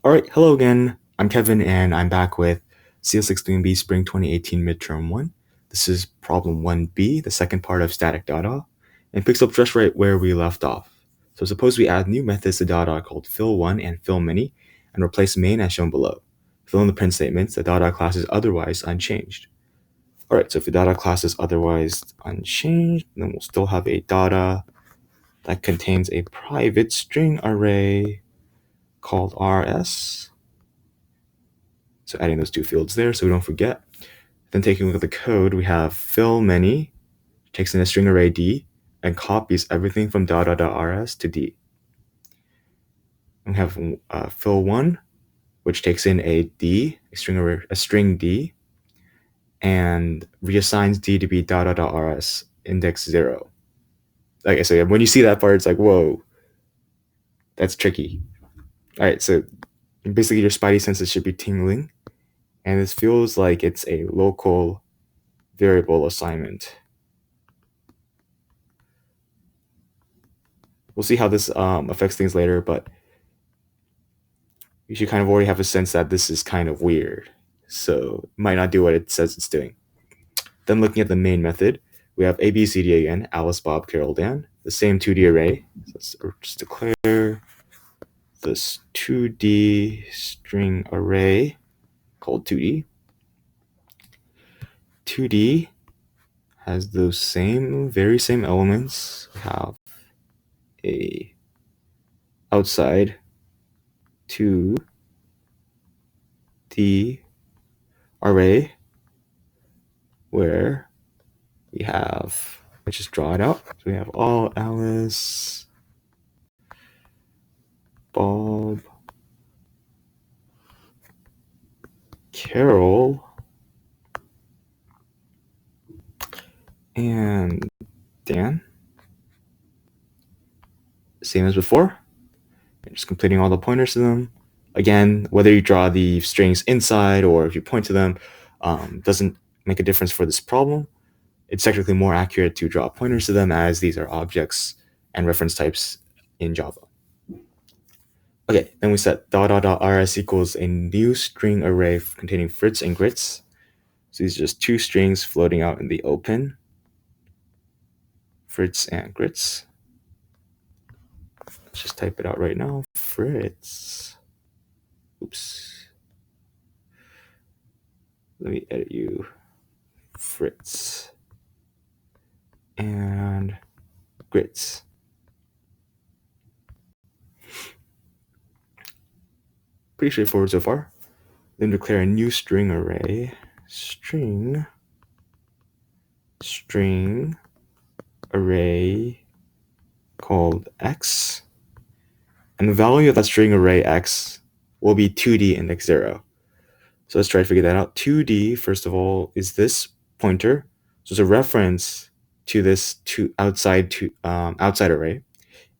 All right, hello again. I'm Kevin, and I'm back with CS16B Spring 2018 Midterm 1. This is problem 1B, the second part of Static Dada, and picks up just right where we left off. So suppose we add new methods to Dada called fill1 and fill_many, and replace main as shown below. Fill in the print statements, the Dada class is otherwise unchanged. All right, so if the Dada class is otherwise unchanged, then we'll still have a Dada that contains a private string array called rs. So adding those two fields there so we don't forget. Then taking a look at the code, we have fill_many, takes in a string array D, and copies everything from dada.rs to D. And we have fill1, which takes in a D, a string D, and reassigns D to be dada.rs index 0. Okay, so when you see that part, it's like, whoa, that's tricky. All right, so basically your spidey senses should be tingling, and this feels like it's a local variable assignment. We'll see how this affects things later, but you should kind of already have a sense that this is kind of weird. So it might not do what it says it's doing. Then looking at the main method, we have ABCD again, Alice, Bob, Carol, Dan, the same 2D array. So let's just declare this 2D string array called 2D. 2D has those very same elements. We have a outside 2D array where we have, let's just draw it out. So we have all Alice, Bob, Carol, and Dan. Same as before. You're just completing all the pointers to them. Again, whether you draw the strings inside or if you point to them, doesn't make a difference for this problem. It's technically more accurate to draw pointers to them as these are objects and reference types in Java. Okay, then we set dot.rs equals a new string array containing fritz and gritz. So these are just two strings floating out in the open, fritz and gritz. Let's just type it out right now, fritz. Oops. Let me edit you, fritz and gritz. Pretty straightforward so far. Then declare a new string array, string array called x, and the value of that string array x will be 2D index 0. So let's try to figure that out. 2D, first of all, is this pointer. So it's a reference to this outside array.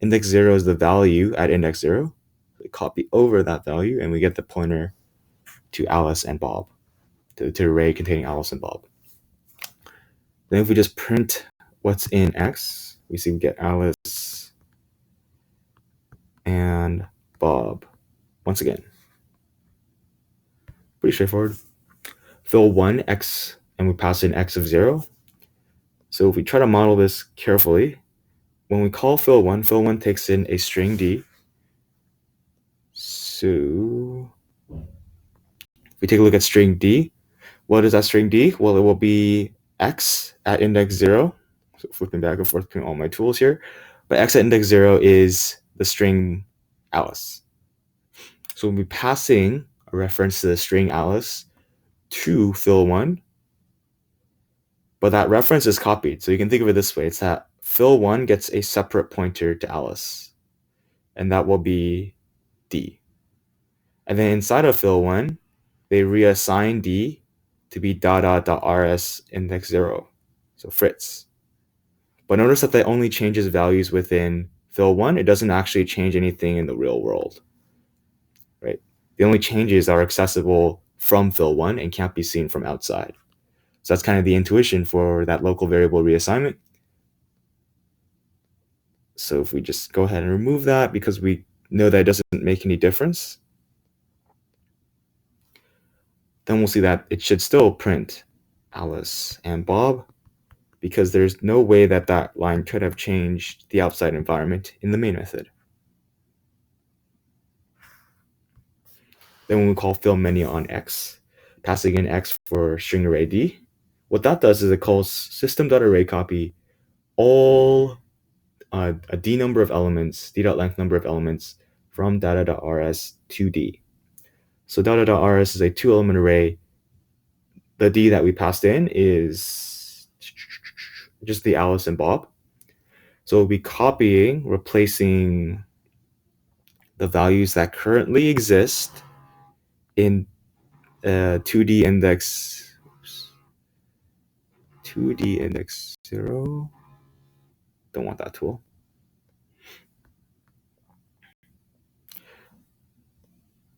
Index 0 is the value at index 0. We copy over that value, and we get the pointer to Alice and Bob, to the array containing Alice and Bob. Then if we just print what's in x, we see we get Alice and Bob once again. Pretty straightforward. Fill1 x, and we pass in x of 0. So if we try to model this carefully, when we call fill1 takes in a string D. So if we take a look at string D, what is that string D? Well, it will be x at index 0. So flipping back and forth between all my tools here. But x at index 0 is the string Alice. So we'll be passing a reference to the string Alice to fill1, but that reference is copied. So you can think of it this way. It's that fill1 gets a separate pointer to Alice, and that will be D. And then inside of fill1, they reassign D to be dada.rs index 0, so fritz. But notice that only changes values within fill1. It doesn't actually change anything in the real world, right? The only changes are accessible from fill1 and can't be seen from outside. So that's kind of the intuition for that local variable reassignment. So if we just go ahead and remove that because we know that it doesn't make any difference, then we'll see that it should still print Alice and Bob, because there's no way that that line could have changed the outside environment in the main method. Then when we call fill menu on X, passing in X for string array D, what that does is it calls system.array copy all a D number of elements, D.length number of elements from data.rs to D. So data.rs is a 2-element array. The D that we passed in is just the Alice and Bob. So we'll be copying, replacing the values that currently exist in 2D index 0. Don't want that tool.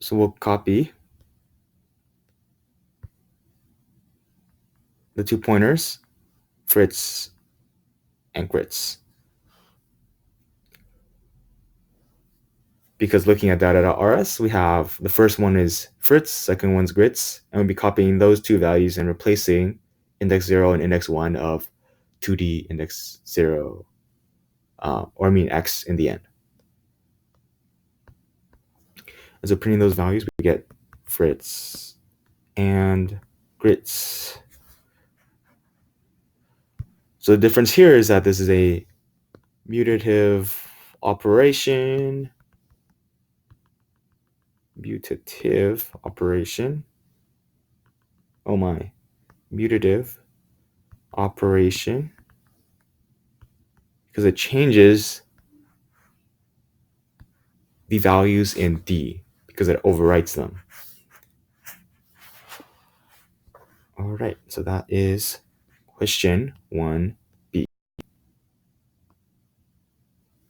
So we'll copy the 2 pointers, fritz and gritz. Because looking at data.rs, we have the first one is fritz, second one's gritz, and we'll be copying those 2 values and replacing index 0 and index 1 of 2D index 0, X in the end. And so printing those values, we get fritz and gritz. So the difference here is that this is a mutative operation. Oh my. Mutative operation. Because it changes the values in D, because it overwrites them. All right, so that is question 1.